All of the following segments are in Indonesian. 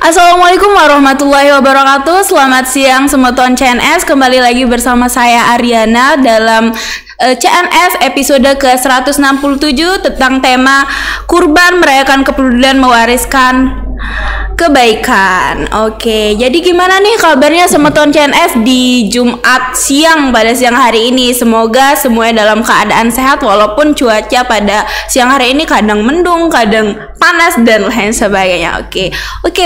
Assalamualaikum warahmatullahi wabarakatuh. Selamat siang Semeton CNS. Kembali lagi bersama saya Ariana dalam CNS episode ke-167 tentang tema kurban merayakan kepedulian mewariskan kebaikan. Oke, jadi gimana nih kabarnya Semeton CNS di Jumat siang pada siang hari ini? Semoga semuanya dalam keadaan sehat walaupun cuaca pada siang hari ini kadang mendung, kadang panas dan lain sebagainya. Oke,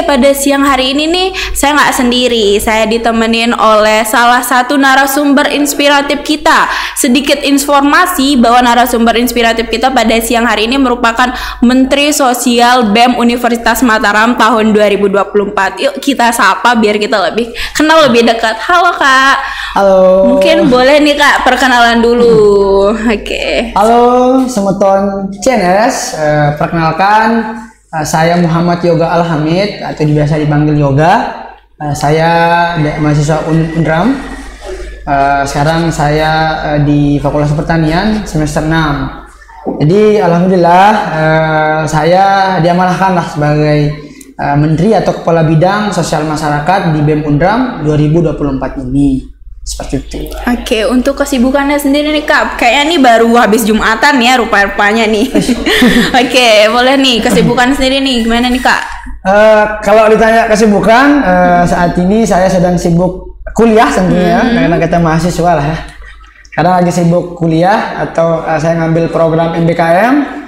pada siang hari ini nih saya nggak sendiri. Saya ditemenin oleh salah satu narasumber inspiratif kita. Sedikit informasi bahwa narasumber inspiratif kita pada siang hari ini merupakan Menteri Sosial BEM Universitas Mataram tahun 2024. Yuk kita sapa biar kita lebih kenal lebih dekat. Halo Kak. Halo. Mungkin boleh nih Kak perkenalan dulu. Oke. Halo Semeton CNS, perkenalkan saya Muhammad Yoga Alhamid atau biasa dipanggil Yoga. Saya mahasiswa Undram. Sekarang saya di Fakultas Pertanian semester 6. Jadi alhamdulillah saya diamanahkan lah sebagai Menteri atau Kepala Bidang Sosial Masyarakat di BEM Undram 2024 ini. Seperti itu. Oke, untuk kesibukannya sendiri nih Kak, kayaknya nih baru habis Jumatan ya rupa-rupanya nih. Oke, boleh nih kesibukan sendiri nih, gimana nih Kak? Kalau ditanya kesibukan, saat ini saya sedang sibuk kuliah tentunya, karena kita mahasiswa lah ya. Kadang lagi sibuk kuliah atau saya ngambil program MBKM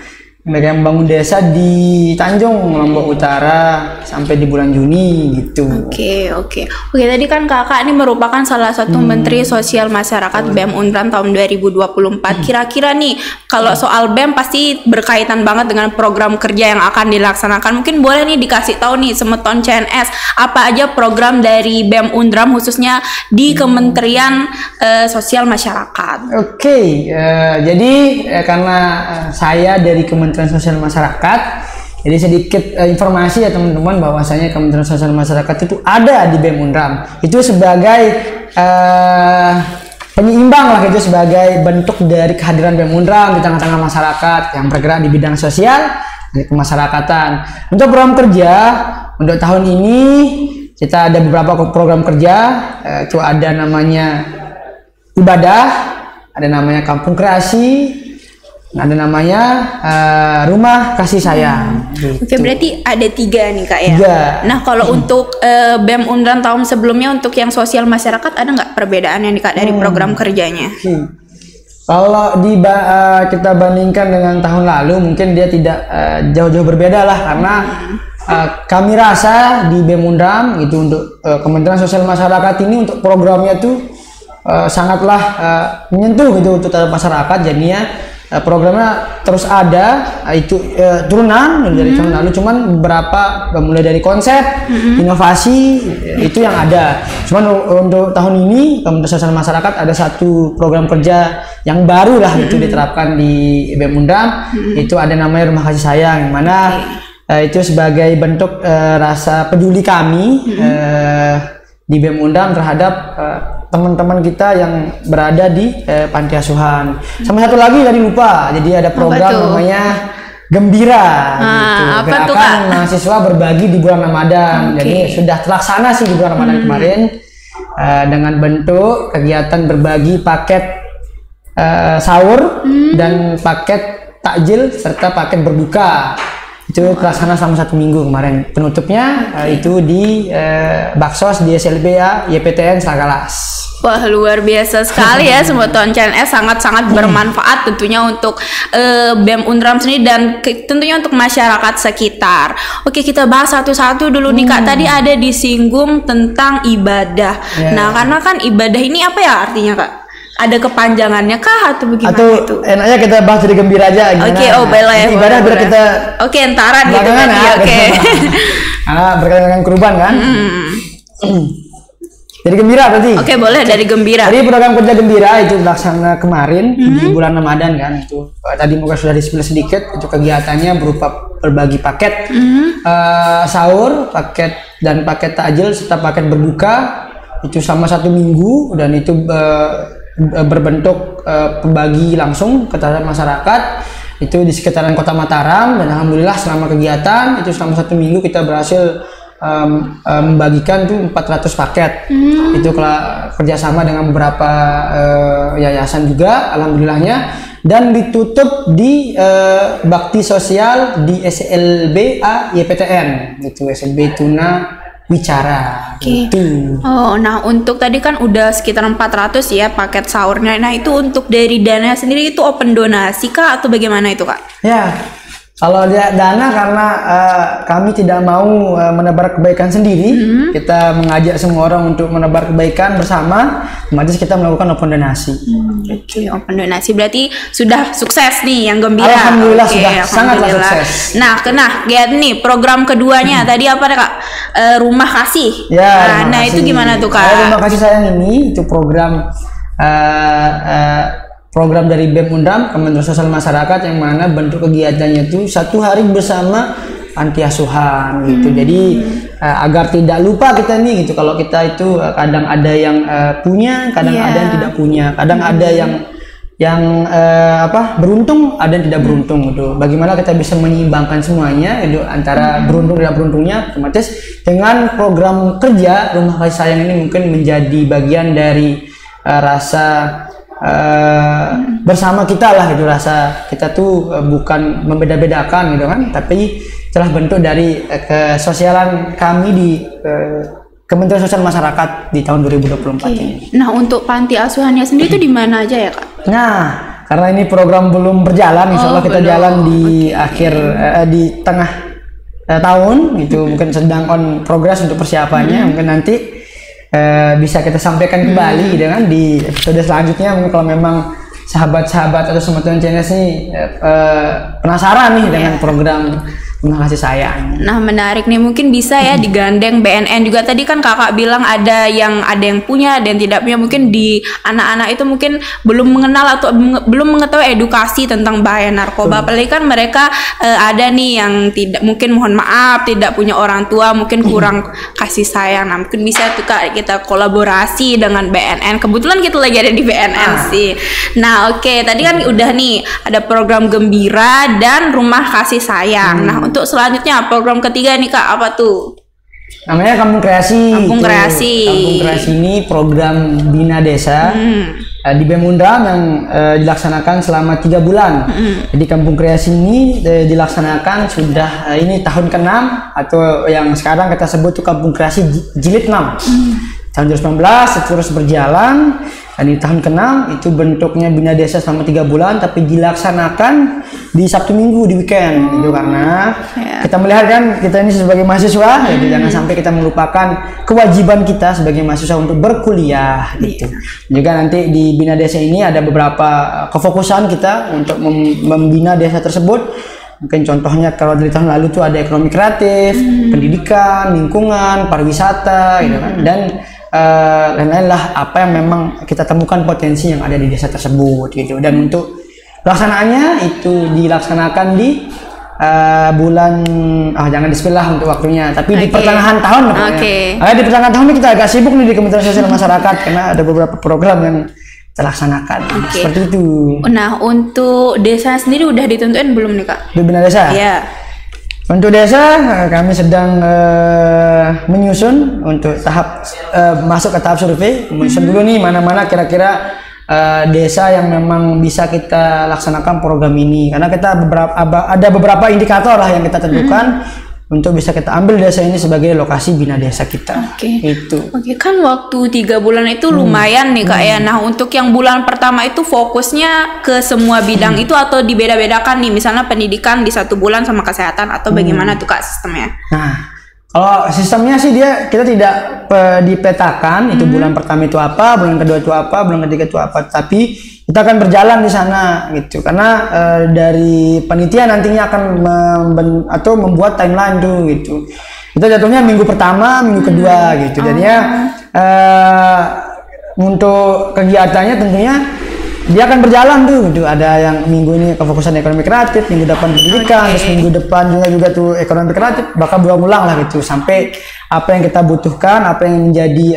Bangun Desa di Tanjung, Lombok Utara sampai di bulan Juni gitu. Oke. Tadi kan Kakak ini merupakan salah satu Menteri Sosial Masyarakat BEM Undram tahun 2024. Kira-kira nih kalau soal BEM pasti berkaitan banget dengan program kerja yang akan dilaksanakan. Mungkin boleh nih dikasih tahu nih Semeton CNS apa aja program dari BEM Undram khususnya di Kementerian Sosial Masyarakat. Jadi karena saya dari Kementerian Sosial Masyarakat, jadi sedikit informasi ya teman-teman bahwasanya Kementerian Sosial Masyarakat itu ada di BEM Undram. Itu sebagai penyeimbang lah, gitu, sebagai bentuk dari kehadiran BEM Undram di tengah-tengah masyarakat yang bergerak di bidang sosial dan kemasyarakatan. Untuk program kerja untuk tahun ini kita ada beberapa program kerja. Itu ada namanya ibadah, ada namanya kampung kreasi, ada namanya rumah kasih sayang. Oke, berarti ada 3 nih Kak ya. 3. Nah kalau untuk BEM Undram tahun sebelumnya untuk yang sosial masyarakat ada nggak perbedaannya nih Kak dari program kerjanya? Kalau kita bandingkan dengan tahun lalu mungkin dia tidak jauh-jauh berbeda lah, karena kami rasa di BEM Undram itu untuk Kementerian Sosial Masyarakat ini untuk programnya tuh sangatlah menyentuh gitu untuk masyarakat. Jadinya programnya terus ada, itu turunan dari tahun lalu, cuman beberapa mulai dari konsep, inovasi itu yang ada. Cuman untuk tahun ini Kementerian Sosial Masyarakat ada satu program kerja yang baru lah, itu diterapkan di BEM Undram. Itu ada namanya rumah kasih sayang, yang mana itu sebagai bentuk rasa peduli kami di BEM Undram terhadap teman-teman kita yang berada di panti asuhan. Sama satu lagi tadi lupa, jadi ada program namanya Gembira, gitu. Gerakan mahasiswa berbagi di bulan Ramadan. Jadi sudah terlaksana sih di bulan Ramadan kemarin, dengan bentuk kegiatan berbagi paket sahur dan paket takjil serta paket berbuka. Itu terlaksana selama 1 minggu kemarin. Penutupnya itu di Baksos di SLBA YPTN Selagalas. Wah, luar biasa sekali ya Semeton CNS, sangat-sangat bermanfaat tentunya untuk BEM Undram sendiri dan tentunya untuk masyarakat sekitar. Oke, kita bahas satu-satu dulu nih Kak. Tadi ada disinggung tentang ibadah. Nah, karena kan ibadah ini apa ya artinya Kak? Ada kepanjangannya kah atau bagaimana? Atau itu? Enaknya kita bahas dari Gembira aja. Boleh. Ibadah biar kita entaran gitu kan. Karena berkaitan dengan kurban kan. Dari Gembira berarti. Boleh dari Gembira. Jadi program kerja Gembira itu dilaksanakan kemarin di bulan Ramadan kan. Itu tadi mungkin sudah di-spill sedikit. Itu kegiatannya berupa berbagi paket sahur, paket takjil serta paket berbuka. Itu selama 1 minggu, dan itu berbentuk pembagi langsung ke masyarakat itu di sekitaran Kota Mataram. Dan alhamdulillah selama kegiatan itu selama 1 minggu kita berhasil membagikan tuh 400 paket. Itu kerjasama dengan beberapa yayasan juga, alhamdulillahnya. Dan ditutup di bakti sosial di SLBA YPTN, itu SLB Tuna Wicara. Gitu. Oh, nah untuk tadi kan udah sekitar 400 ya paket sahurnya. Nah itu untuk dari dana sendiri itu open donasi kah atau bagaimana itu Kak? Ya, kalau dana karena kami tidak mau menebar kebaikan sendiri, kita mengajak semua orang untuk menebar kebaikan bersama, otomatis kita melakukan open donasi. Oke, open donasi berarti sudah sukses nih yang gembira. Alhamdulillah sudah sangatlah sukses. Nah, lihat nih program keduanya tadi apa Kak? Rumah Kasih. Ya, nah itu gimana tuh Kak? Rumah Kasih Sayang ini itu program dari BEM Undram, Kementerian Sosial Masyarakat, yang mana bentuk kegiatannya itu 1 hari bersama panti asuhan gitu. Jadi agar tidak lupa kita nih gitu, kalau kita itu kadang ada yang punya, kadang ada yang tidak punya, kadang ada yang beruntung, ada yang tidak beruntung gitu. Bagaimana kita bisa menyeimbangkan semuanya itu antara beruntung dan tidak beruntungnya, otomatis dengan program kerja Rumah Kasih Sayang ini mungkin menjadi bagian dari rasa bersama kita lah gitu, rasa kita tuh bukan membeda-bedakan gitu kan, tapi telah bentuk dari kesosialan kami di Kementerian Sosial Masyarakat di tahun 2024 ini. Nah untuk panti asuhannya sendiri itu di mana aja ya Kak? Nah karena ini program belum berjalan, insya Allah kita jalan di akhir di tengah tahun itu, mungkin sedang on progress untuk persiapannya, mungkin nanti bisa kita sampaikan kembali gitu kan di episode selanjutnya. Mungkin kalau memang sahabat-sahabat atau teman-teman CNS ini penasaran nih dengan program Rumah Kasih Sayang. Nah menarik nih, mungkin bisa ya digandeng BNN juga. Tadi kan kakak bilang ada yang punya, ada yang tidak punya. Mungkin di anak-anak itu mungkin belum mengenal atau belum mengetahui edukasi tentang bahaya narkoba. Apalagi kan mereka ada nih yang tidak, mungkin mohon maaf tidak punya orang tua, mungkin kurang kasih sayang. Nah mungkin bisa tuh Kak kita kolaborasi dengan BNN. Kebetulan kita lagi ada di BNN sih. Nah oke, tadi kan udah nih ada program Gembira dan Rumah Kasih Sayang. Nah untuk selanjutnya program ketiga nih Kak, apa tuh? Namanya Kampung Kreasi. Kampung Kreasi. Kampung Kreasi ini program Bina Desa di BEM Undram yang dilaksanakan selama 3 bulan. Jadi Kampung Kreasi ini dilaksanakan sudah ini tahun ke-6, atau yang sekarang kita sebut tuh Kampung Kreasi Jilid 6. Tahun 2019 terus berjalan, dan di tahun ke-6 itu bentuknya Bina Desa selama 3 bulan, tapi dilaksanakan di Sabtu Minggu di weekend itu, karena kita melihat kan kita ini sebagai mahasiswa, jadi jangan sampai kita melupakan kewajiban kita sebagai mahasiswa untuk berkuliah gitu. Juga nanti di Bina Desa ini ada beberapa kefokusan kita untuk membina desa tersebut. Mungkin contohnya kalau dari tahun lalu tuh ada ekonomi kreatif, pendidikan, lingkungan, pariwisata gitu kan, dan lain-lain lah apa yang memang kita temukan potensi yang ada di desa tersebut gitu. Dan untuk pelaksanaannya itu dilaksanakan di bulan jangan di-spill untuk waktunya, tapi di pertengahan tahun di pertengahan tahun ini kita agak sibuk nih di Kementerian Sosial Masyarakat karena ada beberapa program yang terlaksanakan. Seperti itu. Nah untuk desa sendiri udah ditentuin belum nih Kak? Di Bina Desa? Iya. Untuk desa kami sedang menyusun untuk tahap masuk ke tahap survei, menyusun dulu nih mana-mana kira-kira desa yang memang bisa kita laksanakan program ini, karena kita ada beberapa indikator lah yang kita tentukan untuk bisa kita ambil desa ini sebagai lokasi Bina Desa kita. Itu. Kan waktu 3 bulan itu lumayan nih Kak ya. Nah untuk yang bulan pertama itu fokusnya ke semua bidang itu atau dibeda-bedakan nih, misalnya pendidikan di 1 bulan sama kesehatan, atau bagaimana tuh Kak sistemnya? Nah kalau sistemnya sih kita tidak dipetakan itu bulan pertama itu apa, bulan kedua itu apa, bulan ketiga itu apa, tapi kita akan berjalan di sana gitu, karena dari panitia nantinya akan membuat timeline tuh gitu. Kita jatuhnya minggu pertama, minggu kedua gitu. Jadinya untuk kegiatannya tentunya dia akan berjalan tuh gitu. Ada yang minggu ini kefokusan ekonomi kreatif, minggu depan pendidikan, terus minggu depan juga tuh ekonomi kreatif, bakal berulang lah gitu sampai apa yang kita butuhkan, apa yang menjadi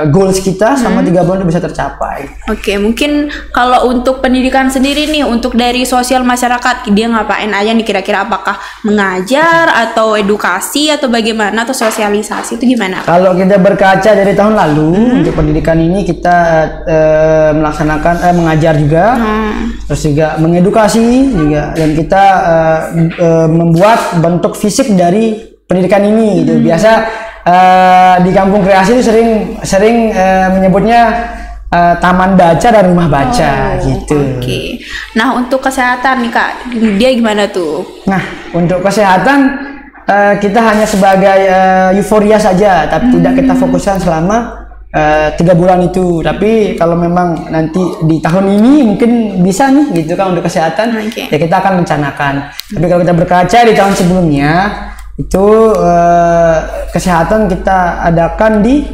goals kita sama 3 bulan itu bisa tercapai. Oke, mungkin kalau untuk pendidikan sendiri nih, untuk dari sosial masyarakat, dia ngapain aja nih kira-kira? Apakah mengajar atau edukasi atau bagaimana, atau sosialisasi itu gimana? Kalau kita berkaca dari tahun lalu untuk pendidikan ini kita melaksanakan mengajar juga, terus juga mengedukasi juga, dan kita membuat bentuk fisik dari pendidikan ini gitu. Biasa di kampung kreasi itu sering menyebutnya taman baca dan rumah baca gitu. Oke. Nah, untuk kesehatan nih Kak, dia gimana tuh? Nah, untuk kesehatan kita hanya sebagai euforia saja, tapi tidak kita fokuskan selama 3 bulan itu. Tapi kalau memang nanti di tahun ini mungkin bisa nih gitu kan untuk kesehatan, ya kita akan rencanakan. Tapi kalau kita berkaca di tahun sebelumnya itu kesehatan kita adakan di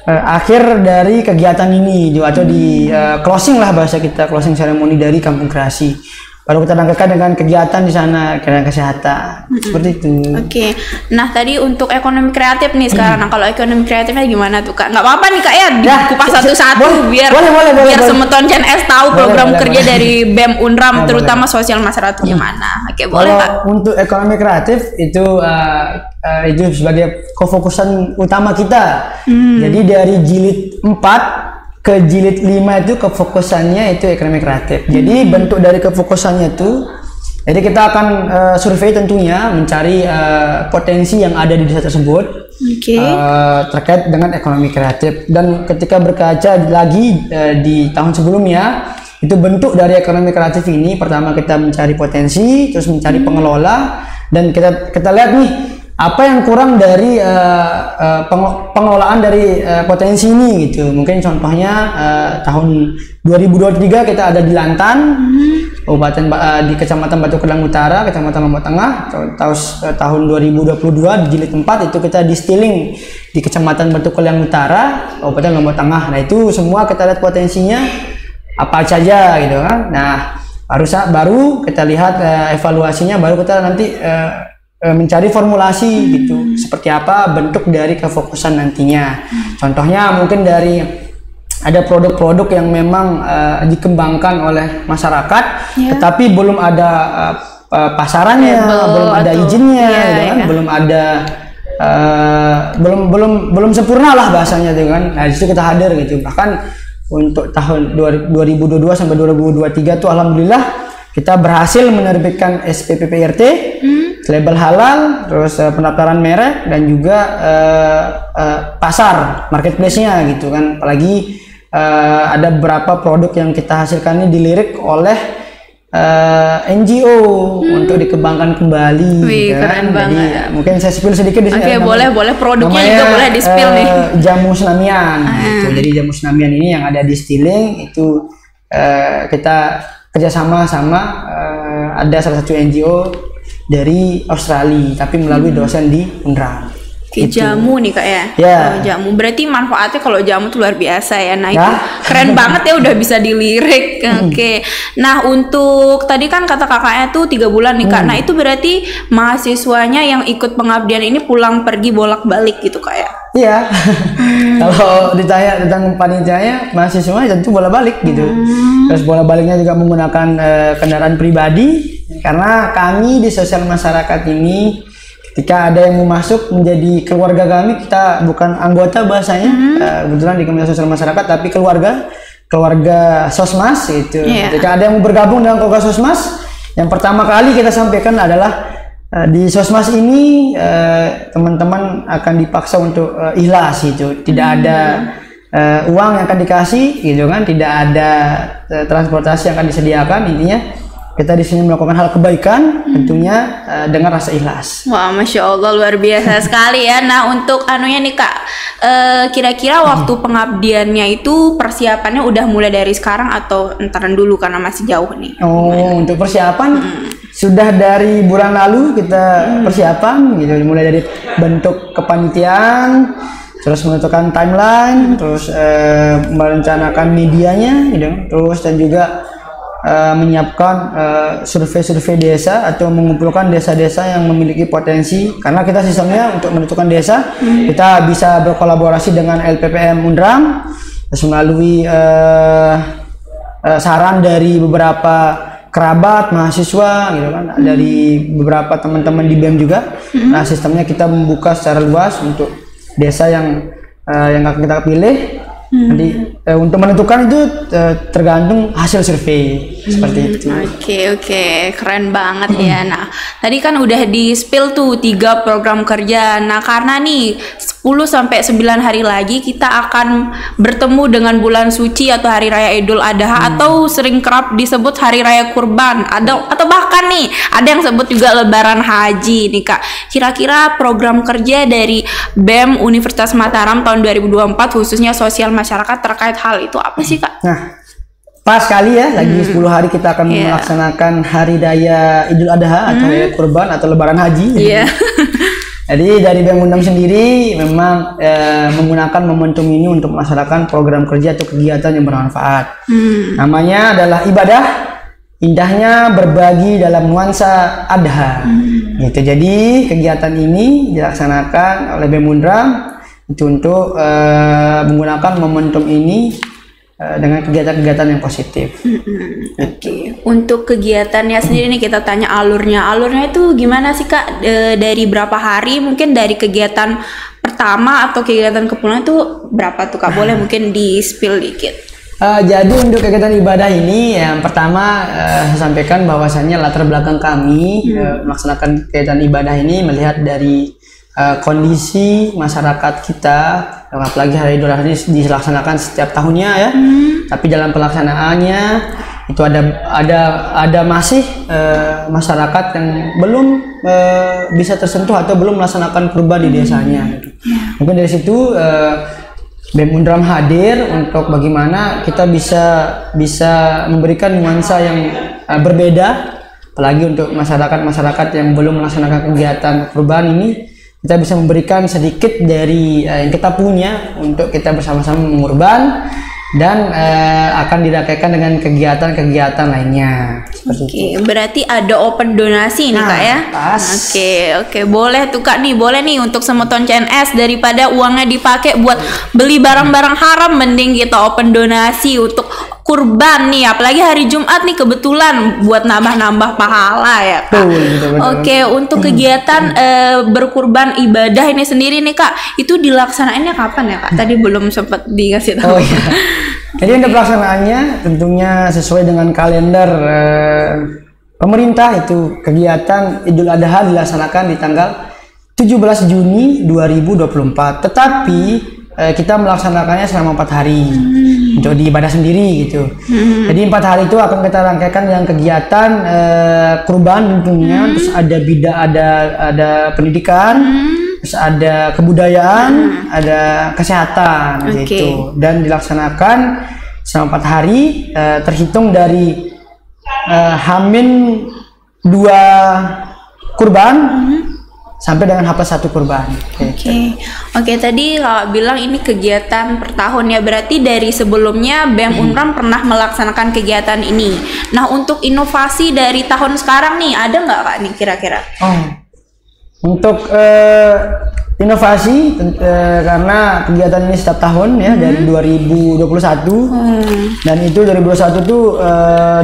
akhir dari kegiatan ini atau di closing lah bahasa kita, closing ceremony dari Kampung Kreasi. Baru kita lanjutkan dengan kegiatan di sana, kegiatan kesehatan. Seperti itu. Oke. Nah, tadi untuk ekonomi kreatif nih sekarang. Nah, kalau ekonomi kreatifnya gimana tuh Kak? Nggak apa-apa nih Kak ya, dikupas satu-satu biar Semeton CNS tahu program kerja dari BEM Unram, terutama sosial masyarakat gimana. Oke, boleh Kak. Untuk ekonomi kreatif itu sebagai kefokusan utama kita. Jadi dari jilid 4 ke jilid 5 itu kefokusannya itu ekonomi kreatif. Jadi bentuk dari kefokusannya itu, jadi kita akan survei tentunya mencari potensi yang ada di desa tersebut terkait dengan ekonomi kreatif. Dan ketika berkaca lagi di tahun sebelumnya, itu bentuk dari ekonomi kreatif ini, pertama kita mencari potensi, terus mencari pengelola, dan kita lihat nih apa yang kurang dari pengelolaan dari potensi ini gitu. Mungkin contohnya tahun 2023 kita ada di Lantan, Kabupaten di Kecamatan Batu Kedang Utara, Kecamatan Lombok Tengah. Tahun 2022 di jilid 4 itu kita di Stiling di Kecamatan Batu Kedang Utara, Kabupaten Lombok Tengah. Nah, itu semua kita lihat potensinya apa saja gitu kan. Nah, baru kita lihat evaluasinya, baru kita nanti mencari formulasi gitu, seperti apa bentuk dari kefokusan nantinya. Contohnya mungkin dari ada produk-produk yang memang dikembangkan oleh masyarakat, tetapi belum ada pasarannya, belum ada izinnya, gitu kan? Belum ada belum sempurna lah bahasanya, gitu kan. Nah, disitu kita hadir gitu. Bahkan untuk tahun 2022 sampai 2023 tuh alhamdulillah kita berhasil menerbitkan SPPPRT, label halal, terus pendaftaran merek, dan juga pasar marketplace-nya gitu kan. Apalagi ada beberapa produk yang kita hasilkan ini dilirik oleh NGO untuk dikembangkan kembali. Wih, kan? keren banget. Jadi mungkin saya spill sedikit di sini. Oke, boleh produknya juga boleh di spill nih. Jamu Senamian. Gitu. Jadi jamu Senamian ini yang ada di Stiling itu kita kerjasama sama ada salah satu NGO dari Australia, tapi melalui dosen di Unram. Oke, jamu nih Kak ya. Jamu berarti manfaatnya kalau jamu tuh luar biasa ya. Nah, itu keren banget ya, udah bisa dilirik. Oke. Nah, untuk tadi kan kata kakaknya tuh 3 bulan nih Kak. Nah, itu berarti mahasiswanya yang ikut pengabdian ini pulang pergi bolak-balik gitu Kak ya? Iya. Kalau ditanya tentang panitianya, mahasiswa tentu bolak-balik gitu. Terus bolak-baliknya juga menggunakan kendaraan pribadi, karena kami di sosial masyarakat ini ketika ada yang mau masuk menjadi keluarga kami, kita bukan anggota bahasanya, kebetulan di Kementerian Sosial Masyarakat, tapi keluarga Sosmas itu. Ketika ada yang mau bergabung dengan keluarga Sosmas, yang pertama kali kita sampaikan adalah di Sosmas ini teman-teman akan dipaksa untuk ikhlas gitu, tidak ada uang yang akan dikasih gitu kan, tidak ada transportasi yang akan disediakan. Intinya kita di sini melakukan hal kebaikan tentunya dengan rasa ikhlas. Wah, Masya Allah, luar biasa sekali ya. Nah, untuk anunya nih Kak, kira-kira waktu pengabdiannya itu persiapannya udah mulai dari sekarang atau entaran dulu karena masih jauh nih? Untuk persiapan sudah dari bulan lalu kita persiapan gitu, mulai dari bentuk kepanitiaan, terus menentukan timeline, terus merencanakan medianya, gitu. Terus dan juga menyiapkan survei-survei desa atau mengumpulkan desa-desa yang memiliki potensi, karena kita sistemnya untuk menentukan desa kita bisa berkolaborasi dengan LPPM Unram, terus melalui saran dari beberapa kerabat mahasiswa gitu kan, dari beberapa teman-teman di BEM juga. Nah, sistemnya kita membuka secara luas untuk desa yang akan kita pilih. Nanti untuk menentukan itu tergantung hasil survei seperti itu. Oke, keren banget ya. Nah, tadi kan udah di spill tuh 3 program kerja. Nah, karena nih 10 sampai 9 hari lagi kita akan bertemu dengan bulan suci atau hari raya Idul Adha, atau sering kerap disebut hari raya kurban, atau bahkan nih ada yang sebut juga lebaran haji nih Kak. Kira-kira program kerja dari BEM Universitas Mataram tahun 2024 khususnya sosial masyarakat terkait hal itu apa sih Kak? Nah, pas kali ya, lagi 10 hari kita akan melaksanakan hari raya Idul Adha atau raya kurban atau lebaran haji. Jadi dari BEM Undam sendiri memang menggunakan momentum ini untuk melaksanakan program kerja atau kegiatan yang bermanfaat. Namanya adalah ibadah, indahnya berbagi dalam nuansa adha. Gitu. Jadi kegiatan ini dilaksanakan oleh BEM Undam itu untuk menggunakan momentum ini dengan kegiatan-kegiatan yang positif. Oke. Untuk kegiatannya sendiri nih kita tanya alurnya itu gimana sih Kak? Dari berapa hari? Mungkin dari kegiatan pertama atau kegiatan kepulangan itu berapa tuh Kak? Boleh mungkin di spill dikit. Jadi untuk kegiatan ibadah ini yang pertama saya sampaikan bahwasannya latar belakang kami melaksanakan kegiatan ibadah ini melihat dari kondisi masyarakat kita, apalagi hari Idul Adha dilaksanakan setiap tahunnya ya. Tapi dalam pelaksanaannya itu ada masih masyarakat yang belum bisa tersentuh atau belum melaksanakan kurban di desanya. Mungkin dari situ BEM Undram hadir untuk bagaimana kita bisa memberikan nuansa yang berbeda, apalagi untuk masyarakat yang belum melaksanakan kegiatan kurban ini. Kita bisa memberikan sedikit dari yang kita punya untuk kita bersama-sama mengurban dan akan dirakaikan dengan kegiatan-kegiatan lainnya. Oke, berarti ada open donasi nih Kak ya? Pas. Oke, boleh tuh Kak nih, boleh nih untuk Semeton CNS daripada uangnya dipakai buat beli barang-barang haram, mending kita open donasi untuk kurban nih, apalagi hari Jumat nih kebetulan buat nambah-nambah pahala ya Kak. Betul. Oke, untuk kegiatan berkurban ibadah ini sendiri nih Kak, itu dilaksanainnya kapan ya Kak? Tadi belum sempat dikasih tahu. Oh iya. Jadi untuk pelaksanaannya tentunya sesuai dengan kalender pemerintah, itu kegiatan Idul Adha dilaksanakan di tanggal 17 Juni 2024. Tetapi kita melaksanakannya selama 4 hari untuk di ibadah sendiri gitu. Jadi 4 hari itu akan kita rangkaikan yang kegiatan kurban tentunya, terus ada pendidikan, terus ada kebudayaan, ada kesehatan gitu. Dan dilaksanakan selama 4 hari terhitung dari H-2 kurban sampai dengan H+1 kurban. Oke, tadi Kakak bilang ini kegiatan per tahun ya, berarti dari sebelumnya BEM Unram pernah melaksanakan kegiatan ini. Nah, untuk inovasi dari tahun sekarang nih, ada nggak Kak nih kira-kira? Untuk inovasi karena kegiatan ini setiap tahun ya dari 2021 dan itu 2021 tuh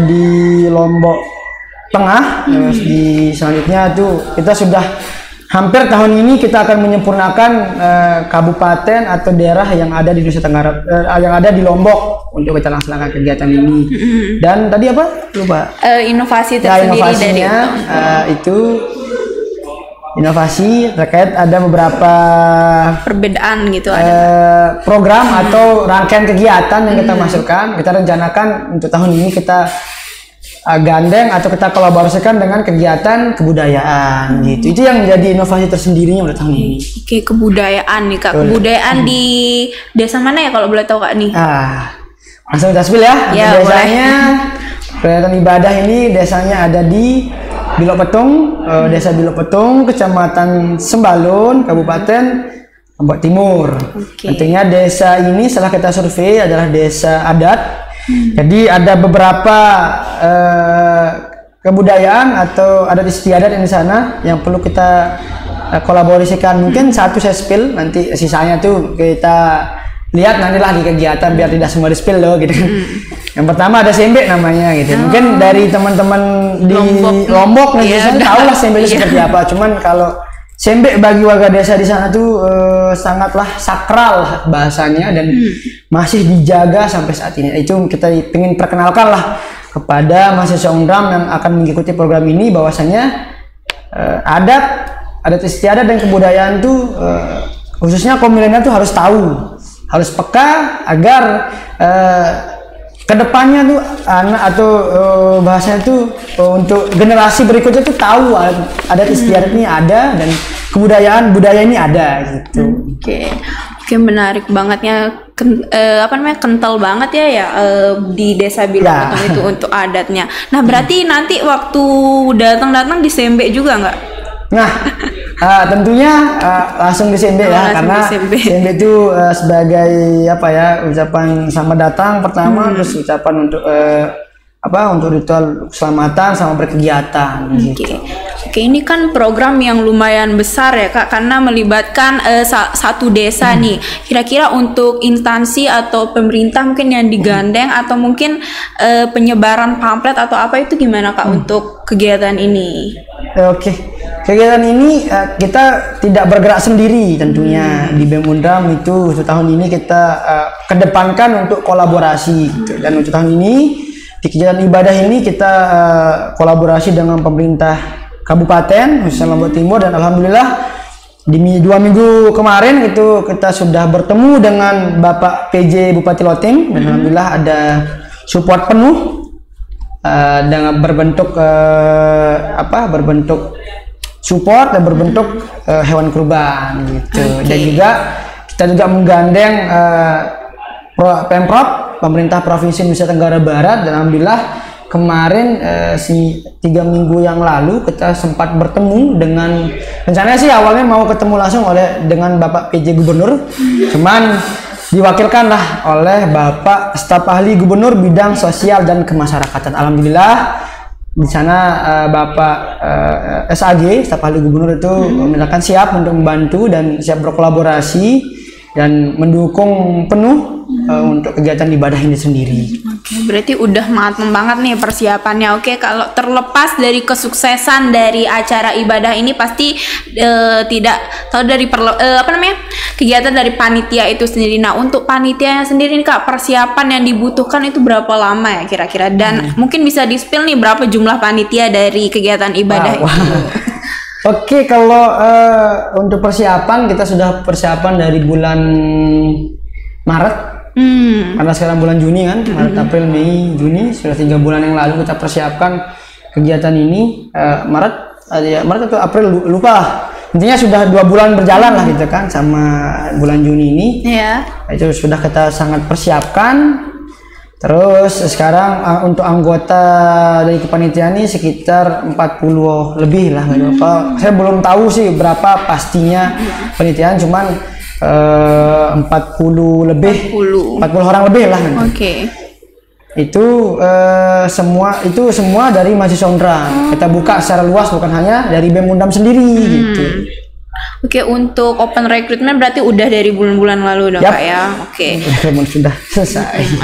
di Lombok Tengah, terus di selanjutnya tuh kita sudah hampir tahun ini kita akan menyempurnakan kabupaten atau daerah yang ada di Nusa Tenggara, yang ada di Lombok untuk kita laksanakan kegiatan ini. Dan tadi apa? Lupa. Inovasi tersendiri inovasinya, dari itu inovasi terkait ada beberapa perbedaan gitu, ada program atau rangkaian kegiatan yang kita masukkan. Kita rencanakan untuk tahun ini kita gandeng atau kita kolaborasikan dengan kegiatan kebudayaan gitu. Itu yang menjadi inovasi tersendirinya pada tahun ini. Oke, kebudayaan nih Kak. Kebudayaan di desa mana ya kalau boleh tahu Kak nih? Langsung kita spill ya. Ya, desanya kegiatan ibadah ini desanya ada di Bilok Petung, Desa Bilok Petung, Kecamatan Sembalun, Kabupaten Lombok Timur. Nantinya desa ini setelah kita survei adalah desa adat. Jadi ada beberapa kebudayaan atau adat istiadat yang di sana yang perlu kita kolaborasikan. Mungkin satu saya spill, nanti sisanya tuh kita lihat nantilah di kegiatan biar tidak semua di spill loh gitu. Yang pertama ada sembek namanya gitu. Mungkin dari teman-teman di Lombok nih tahu lah sembek itu seperti apa. Cuman kalau sembek bagi warga desa di sana tuh sangatlah sakral bahasanya dan masih dijaga sampai saat ini. Itu kita ingin perkenalkan lah kepada mahasiswa Undram yang akan mengikuti program ini bahwasanya adat istiadat dan kebudayaan tuh khususnya kaum milenial tuh harus tahu, harus peka agar kedepannya tuh anak atau bahasanya tuh untuk generasi berikutnya tuh tahu adat istiadat ini ada dan budaya ini ada gitu. Oke, menarik bangetnya. Kental banget ya di desa Bilang Petong itu untuk adatnya. Nah berarti nanti waktu datang disembek juga nggak? Nah tentunya langsung disembek ya, karena sembek itu sebagai ucapan selamat datang pertama, terus ucapan untuk untuk ritual keselamatan sama berkegiatan. Oke, ini kan program yang lumayan besar ya Kak, karena melibatkan satu desa nih. Kira-kira untuk instansi atau pemerintah mungkin yang digandeng atau mungkin penyebaran pamflet atau apa itu gimana Kak untuk kegiatan ini? Oke, kegiatan ini kita tidak bergerak sendiri tentunya. Di BEM Undram itu untuk tahun ini kita kedepankan untuk kolaborasi gitu. Dan untuk tahun ini di kegiatan ibadah ini kita kolaborasi dengan pemerintah Kabupaten khususnya Lombok Timur, dan alhamdulillah di 2 minggu kemarin itu kita sudah bertemu dengan Bapak PJ Bupati Loting dan alhamdulillah ada support penuh dengan berbentuk support dan berbentuk hewan kurban gitu. Dan juga kita juga menggandeng Pemprov, pemerintah Provinsi Nusa Tenggara Barat, dan alhamdulillah kemarin 3 minggu yang lalu kita sempat bertemu dengan, rencananya sih awalnya mau ketemu langsung dengan Bapak PJ Gubernur, cuman diwakilkan lah oleh Bapak Staf Ahli Gubernur Bidang Sosial dan Kemasyarakatan. Alhamdulillah di sana Bapak SAG Staf Ahli Gubernur itu menyatakan siap untuk membantu dan siap berkolaborasi dan mendukung penuh untuk kegiatan ibadah ini sendiri. Oke, berarti udah matang banget nih persiapannya. Oke, kalau terlepas dari kesuksesan dari acara ibadah ini pasti tidak tahu dari kegiatan dari panitia itu sendiri. Nah, untuk panitianya sendiri nih Kak, persiapan yang dibutuhkan itu berapa lama ya kira-kira? Dan mungkin bisa di-spill nih berapa jumlah panitia dari kegiatan ibadah ini? Oke, kalau untuk persiapan kita sudah persiapan dari bulan Maret. Karena sekarang bulan Juni kan, Maret, April, Mei, Juni, sudah 3 bulan yang lalu kita persiapkan kegiatan ini. Maret atau April lupa. Intinya sudah 2 bulan berjalan lah gitu kan, sama bulan Juni ini. Itu sudah kita sangat persiapkan. Terus sekarang untuk anggota dari kepanitiaan ini sekitar 40 lebih lah. Saya belum tahu sih berapa pastinya panitiaan, cuman 40 orang lebih lah. Itu semua dari mahasiswa Undram. Kita buka secara luas, bukan hanya dari BEM Undram sendiri gitu. Oke, untuk open recruitment berarti udah dari bulan-bulan lalu dong Kak ya. Sudah selesai.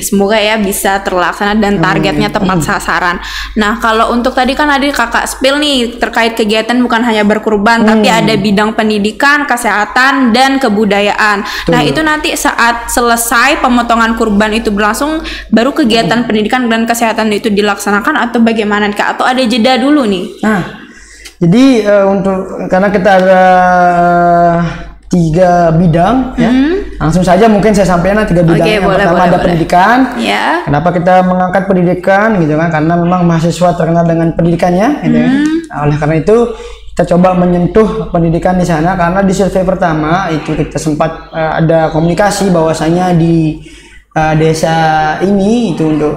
Semoga ya bisa terlaksana dan targetnya tepat sasaran. Nah, kalau untuk tadi kan Kakak spill nih terkait kegiatan bukan hanya berkurban tapi ada bidang pendidikan, kesehatan dan kebudayaan. Nah, itu nanti saat selesai pemotongan kurban itu berlangsung baru kegiatan pendidikan dan kesehatan itu dilaksanakan atau bagaimana Kak? Atau ada jeda dulu nih? Jadi karena kita ada 3 bidang ya, langsung saja mungkin saya sampaikan 3 bidang. Yang pertama ada pendidikan. Kenapa kita mengangkat pendidikan gitu kan? Karena memang mahasiswa terkenal dengan pendidikannya gitu ya. Oleh karena itu kita coba menyentuh pendidikan di sana, karena di survei pertama itu kita sempat ada komunikasi bahwasanya di desa ini itu untuk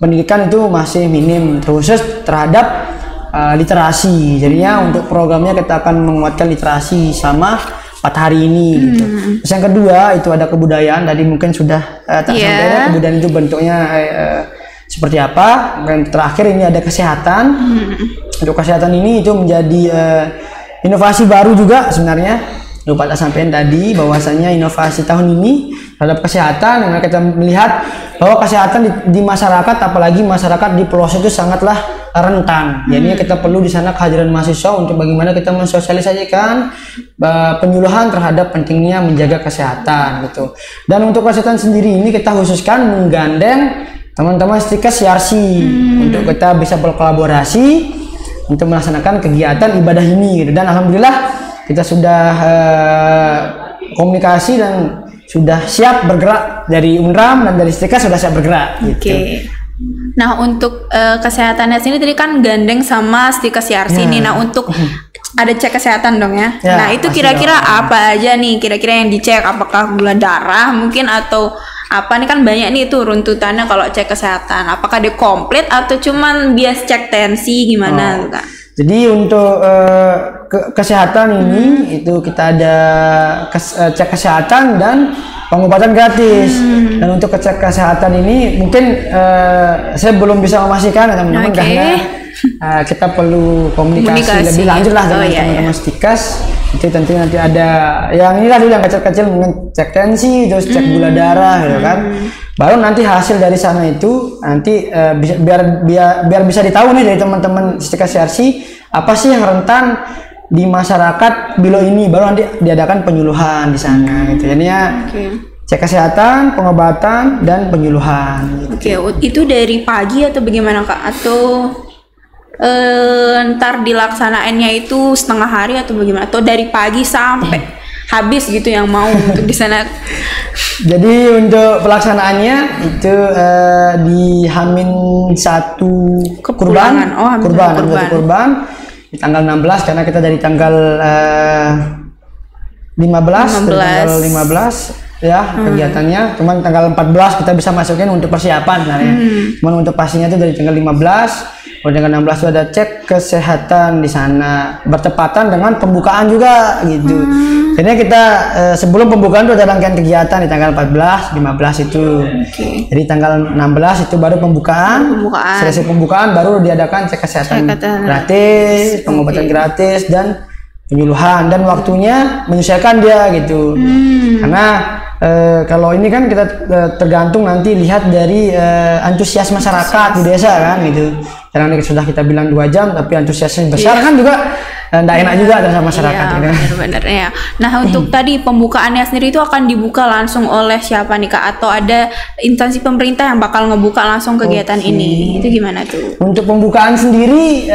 pendidikan itu masih minim, terkhusus terhadap literasi. Jadinya untuk programnya kita akan menguatkan literasi sama 4 hari ini gitu. Terus yang kedua itu ada kebudayaan, tadi mungkin sudah tak sampaikan kebudayaan itu bentuknya seperti apa. Dan terakhir ini ada kesehatan. Untuk kesehatan ini itu menjadi inovasi baru juga sebenarnya. Lupa tak sampaikan tadi bahwasanya inovasi tahun ini terhadap kesehatan, dimana kita melihat bahwa kesehatan di masyarakat, apalagi masyarakat di pelosok itu sangatlah rentan. Jadinya kita perlu di sana kehadiran mahasiswa untuk bagaimana kita mensosialisasikan penyuluhan terhadap pentingnya menjaga kesehatan gitu. Dan untuk kesehatan sendiri ini kita khususkan menggandeng teman-teman Stikes YRC untuk kita bisa berkolaborasi untuk melaksanakan kegiatan ibadah ini gitu. Dan alhamdulillah kita sudah komunikasi dan sudah siap bergerak dari UNRAM dan dari Stikes sudah siap bergerak. Gitu. Nah untuk kesehatannya sini tadi kan gandeng sama Stikes YRC nih. Nah untuk ada cek kesehatan dong ya. Nah itu kira-kira apa aja nih kira-kira yang dicek? Apakah gula darah mungkin atau apa nih, kan banyak nih itu runtutannya kalau cek kesehatan. Apakah dia komplit atau cuman bias cek tensi gimana tuh Kak? Jadi untuk kesehatan ini itu kita ada cek kesehatan dan pengobatan gratis. Dan untuk cek kesehatan ini mungkin saya belum bisa memastikan teman-teman karena kita perlu komunikasi lebih lanjut lah dengan teman-teman Stikes. Itu tentu nanti ada yang ini tadi yang kecil-kecil mungkin cek tensi, terus cek gula darah gitu kan. Baru nanti hasil dari sana itu nanti biar bisa ditahu nih dari teman-teman Stikes YRC apa sih yang rentan di masyarakat Bilo ini, baru nanti diadakan penyuluhan di sana gitu. Jadinya cek kesehatan, pengobatan dan penyuluhan. Gitu. Itu dari pagi atau bagaimana Kak? Atau ntar dilaksanaannya itu setengah hari atau bagaimana? Atau dari pagi sampai habis gitu yang mau untuk di sana? Jadi untuk pelaksanaannya itu di H-1 kurban di tanggal 16 karena kita dari tanggal 15 ya kegiatannya. Cuman tanggal 14 kita bisa masukin untuk persiapan sebenarnya. Cuman untuk pastinya itu dari tanggal 15. Tanggal 16 itu ada cek kesehatan di sana bertepatan dengan pembukaan juga gitu. Jadi kita sebelum pembukaan itu ada rangkaian kegiatan di tanggal 14, 15 itu. Jadi tanggal 16 itu baru pembukaan. Selesai pembukaan baru diadakan cek kesehatan gratis, pengobatan gratis dan penyuluhan, dan waktunya menyesuaikan dia gitu. Karena kalau ini kan kita tergantung nanti lihat dari antusias masyarakat di desa kan gitu. Jangan sudah kita bilang 2 jam tapi antusiasnya besar kan juga nggak enak juga terhadap masyarakat. Benar-benar ya. Nah untuk tadi pembukaannya sendiri itu akan dibuka langsung oleh siapa nih Kak? Atau ada instansi pemerintah yang bakal ngebuka langsung kegiatan ini? Itu gimana tuh? Untuk pembukaan sendiri,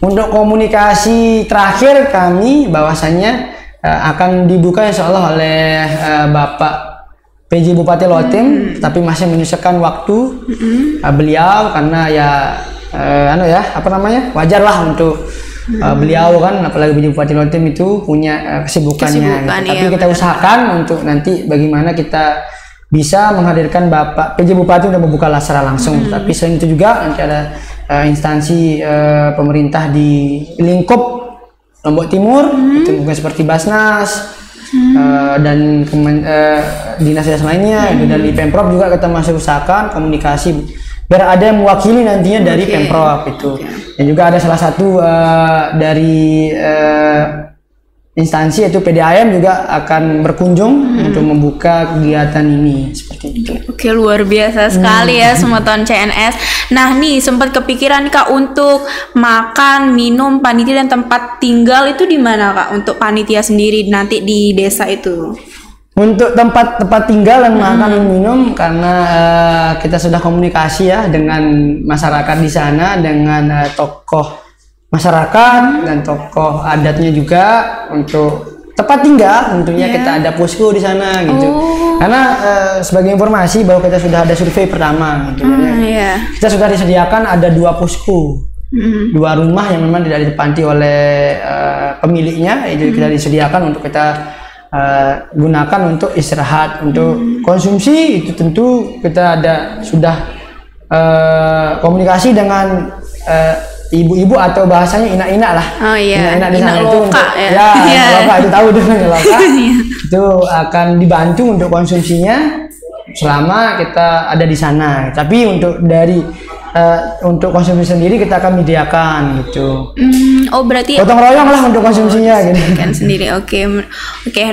untuk komunikasi terakhir kami bahwasannya akan dibuka insya Allah oleh Bapak PJ Bupati Lotim, tapi masih menyesuaikan waktu beliau karena wajar lah untuk beliau kan, apalagi PJ Bupati Lotim itu punya kesibukannya gitu. Tapi kita usahakan untuk nanti bagaimana kita bisa menghadirkan Bapak PJ Bupati untuk membuka secara langsung. Tapi selain itu juga nanti ada instansi pemerintah di lingkup Lombok Timur, itu mungkin seperti Basnas dan dinas-dinas lainnya gitu. Dan di Pemprov juga kita masih usahakan komunikasi biar ada yang mewakili nantinya dari Pemprov itu. Dan juga ada salah satu dari instansi yaitu PDAM juga akan berkunjung untuk membuka kegiatan ini seperti itu. Oke, luar biasa sekali ya Semeton CNS. Nah nih sempat kepikiran Kak untuk makan, minum, panitia dan tempat tinggal itu di mana Kak untuk panitia sendiri nanti di desa itu? Untuk tempat tinggal dan makan minum karena kita sudah komunikasi ya dengan masyarakat di sana, dengan tokoh masyarakat dan tokoh adatnya juga. Untuk tempat tinggal tentunya kita ada posko di sana gitu. Karena sebagai informasi bahwa kita sudah ada survei pertama gitu. Kita sudah disediakan ada 2 posko, 2 rumah yang memang tidak ditempati oleh pemiliknya, itu kita disediakan untuk kita gunakan untuk istirahat, untuk konsumsi itu tentu kita sudah komunikasi dengan ibu-ibu atau bahasanya ina-ina lah. Oh iya. Ina-ina di sana itu loka, untuk, ya. ya Iya. loka itu tahu dengan loka. Iya. Itu akan dibantu untuk konsumsinya selama kita ada di sana. Tapi untuk konsumsi sendiri kita akan menyediakan gitu. Oh berarti Gotong royong lah untuk konsumsinya gitu. kan sendiri. Oke.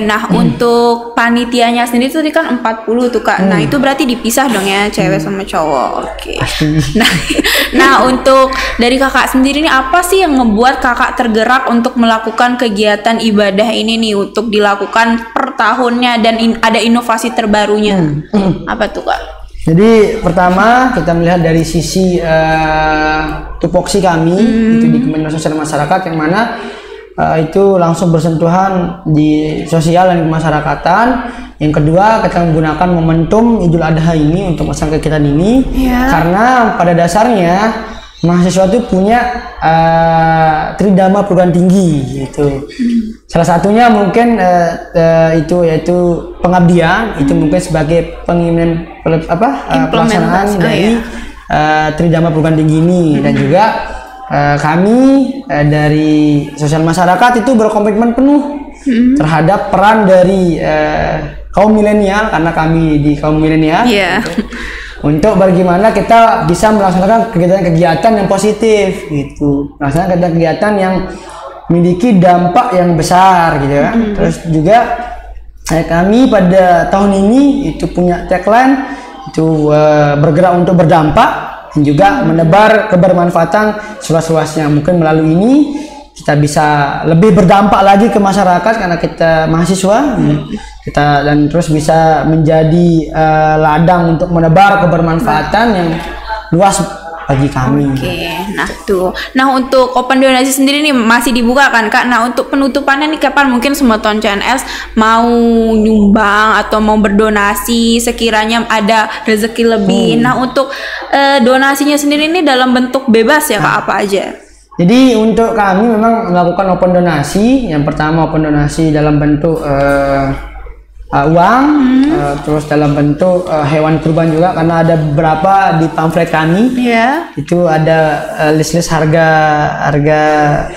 Nah, untuk panitianya sendiri tuh tadi kan 40 tuh Kak. Nah, itu berarti dipisah dong ya, cewek sama cowok. Oke. Nah, untuk dari Kakak sendiri nih apa sih yang ngebuat Kakak tergerak untuk melakukan kegiatan ibadah ini nih untuk dilakukan per tahunnya dan ada inovasi terbarunya? Apa tuh Kak? Jadi pertama kita melihat dari sisi tupoksi kami itu di Kementerian Sosial Masyarakat yang mana itu langsung bersentuhan di sosial dan kemasyarakatan. Yang kedua kita menggunakan momentum Idul Adha ini untuk melaksanakan kegiatan ini karena pada dasarnya mahasiswa itu punya tridharma perguruan tinggi gitu. Salah satunya mungkin itu yaitu pengabdian, itu mungkin sebagai pelaksanaan dari tridharma perguruan tinggi ini. Dan juga kami dari sosial masyarakat itu berkomitmen penuh terhadap peran dari kaum milenial, karena kami di kaum milenial gitu, untuk bagaimana kita bisa melaksanakan kegiatan-kegiatan yang positif gitu, melaksanakan kegiatan yang memiliki dampak yang besar gitu ya. Terus juga kami pada tahun ini itu punya tagline itu bergerak untuk berdampak dan juga menebar kebermanfaatan seluas-luasnya. Mungkin melalui ini kita bisa lebih berdampak lagi ke masyarakat karena kita mahasiswa, kita dan terus bisa menjadi ladang untuk menebar kebermanfaatan yang luas bagi kami. Oke, nah tuh. Nah untuk open donasi sendiri nih masih dibuka kan Kak? Nah untuk penutupannya nih kapan mungkin Semeton CNS mau nyumbang atau mau berdonasi sekiranya ada rezeki lebih. Nah untuk donasinya sendiri ini dalam bentuk bebas ya Kak, apa aja? Jadi untuk kami memang melakukan open donasi. Yang pertama open donasi dalam bentuk uang, terus dalam bentuk hewan kurban juga, karena ada beberapa di pamflet kami. Itu ada list-list harga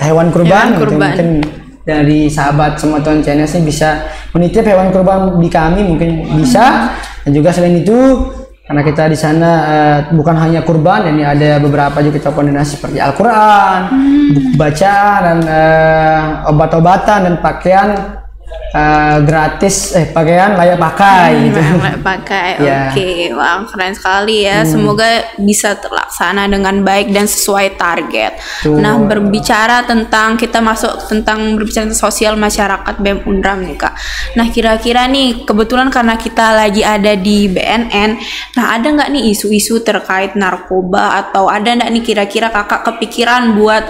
hewan kurban. Gitu. Mungkin dari sahabat Semeton CNS ini bisa menitip hewan kurban di kami, mungkin bisa. Dan juga selain itu karena kita di sana bukan hanya kurban, ini ada beberapa juga kita open donasi seperti Al-Quran, buku bacaan, dan obat-obatan dan pakaian gratis, pakaian layak pakai gitu. Layak pakai. Oke, wah keren sekali ya. Semoga bisa terlaksana dengan baik dan sesuai target. Nah, berbicara tentang berbicara tentang sosial masyarakat BEM Undram nih Kak. Nah, kira-kira nih kebetulan karena kita lagi ada di BNN, nah ada nggak nih isu-isu terkait narkoba, atau ada nggak nih kira-kira Kakak kepikiran buat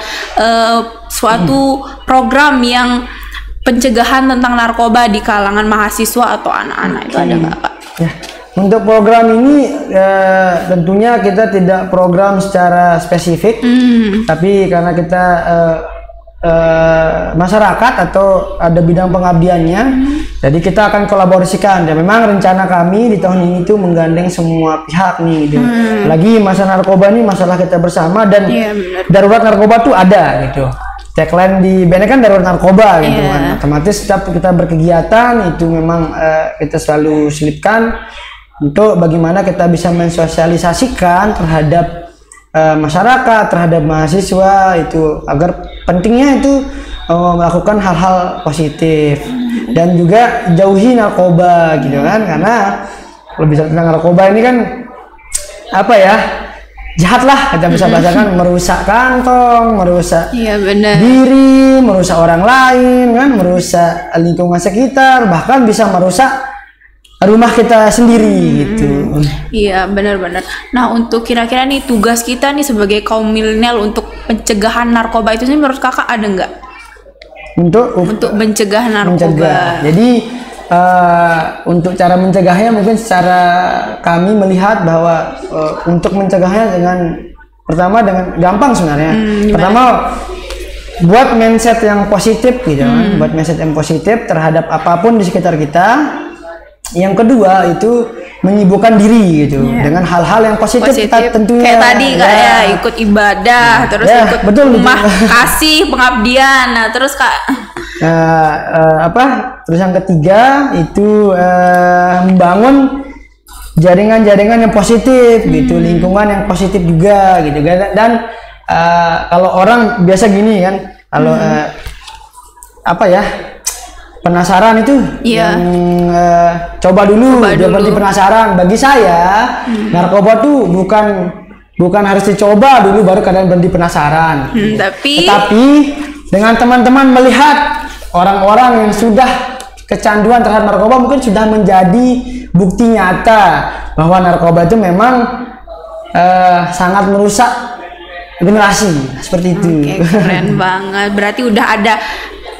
suatu program yang pencegahan tentang narkoba di kalangan mahasiswa atau anak-anak? Itu ada nggak Kak? Ya, untuk program ini tentunya kita tidak program secara spesifik, tapi karena kita masyarakat atau ada bidang pengabdiannya, jadi kita akan kolaborasikan. Dan memang rencana kami di tahun ini itu menggandeng semua pihak nih gitu. Lagi masalah narkoba ini masalah kita bersama, dan darurat narkoba tuh ada gitu. Tagline di BNN kan darurat narkoba gitu kan. Otomatis setiap kita berkegiatan itu memang kita selalu selipkan untuk bagaimana kita bisa mensosialisasikan terhadap masyarakat, terhadap mahasiswa itu, agar pentingnya itu melakukan hal-hal positif dan juga jauhi narkoba gitu kan. Karena kalau bisa tentang narkoba ini kan apa ya, jahat lah kita bisa bahasakan, merusak kantong, merusak diri, merusak orang lain kan, merusak lingkungan sekitar, bahkan bisa merusak rumah kita sendiri gitu. Iya benar-benar. Nah untuk kira-kira nih tugas kita nih sebagai kaum milenial untuk pencegahan narkoba itu sih menurut Kakak ada nggak? Untuk mencegah narkoba. Jadi untuk cara mencegahnya mungkin secara kami melihat bahwa untuk mencegahnya pertama dengan gampang sebenarnya. Pertama buat mindset yang positif gitu kan, buat mindset yang positif terhadap apapun di sekitar kita. Yang kedua itu menyibukkan diri gitu dengan hal-hal yang positif. Kita tentunya kayak tadi kayak ikut ibadah, terus ikut rumah kasih pengabdian. Nah terus Kak terus yang ketiga itu membangun jaringan-jaringan yang positif gitu, lingkungan yang positif juga gitu. Dan kalau orang biasa gini kan, kalau penasaran itu yang coba dulu biar berhenti penasaran. Bagi saya narkoba tuh bukan harus dicoba dulu baru kalian berhenti penasaran. Tetapi dengan teman-teman melihat orang-orang yang sudah kecanduan terhadap narkoba, mungkin sudah menjadi bukti nyata bahwa narkoba itu memang sangat merusak generasi seperti itu. Keren banget. Berarti udah ada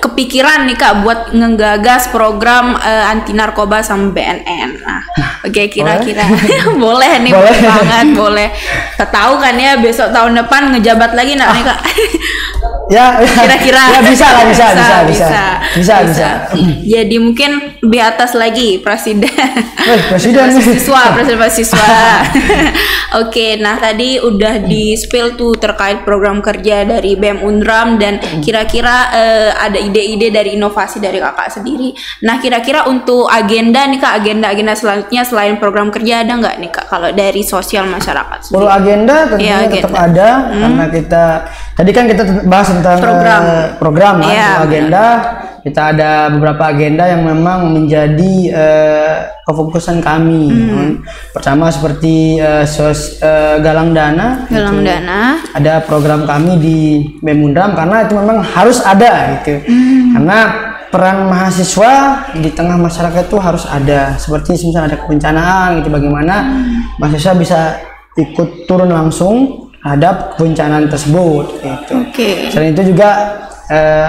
kepikiran nih Kak buat ngegagas program anti narkoba sama BNN. Nah, kira-kira boleh nih, boleh banget, boleh. Tahu kan ya besok tahun depan ngejabat lagi nih Kak. Kira-kira ya bisa. Jadi mungkin lebih atas lagi presiden. Presiden siswa. Oke, nah tadi udah di spill tuh terkait program kerja dari BEM Undram dan kira-kira ada ide-ide dari inovasi dari Kakak sendiri. Nah, kira-kira untuk agenda nih Kak, agenda selanjutnya selain program kerja ada nggak nih Kak kalau dari sosial masyarakat sendiri? Kalau agenda tentunya tetap ada karena tadi kan kita bahas tentang program agenda. Kita ada beberapa agenda yang memang menjadi kefokusan kami. Pertama seperti galang dana. Ada program kami di BEM Undram karena itu memang harus ada gitu. Karena peran mahasiswa di tengah masyarakat itu harus ada. Seperti misalnya ada kebencanaan gitu, bagaimana mahasiswa bisa ikut turun langsung terhadap kebencanaan tersebut gitu. Selain itu juga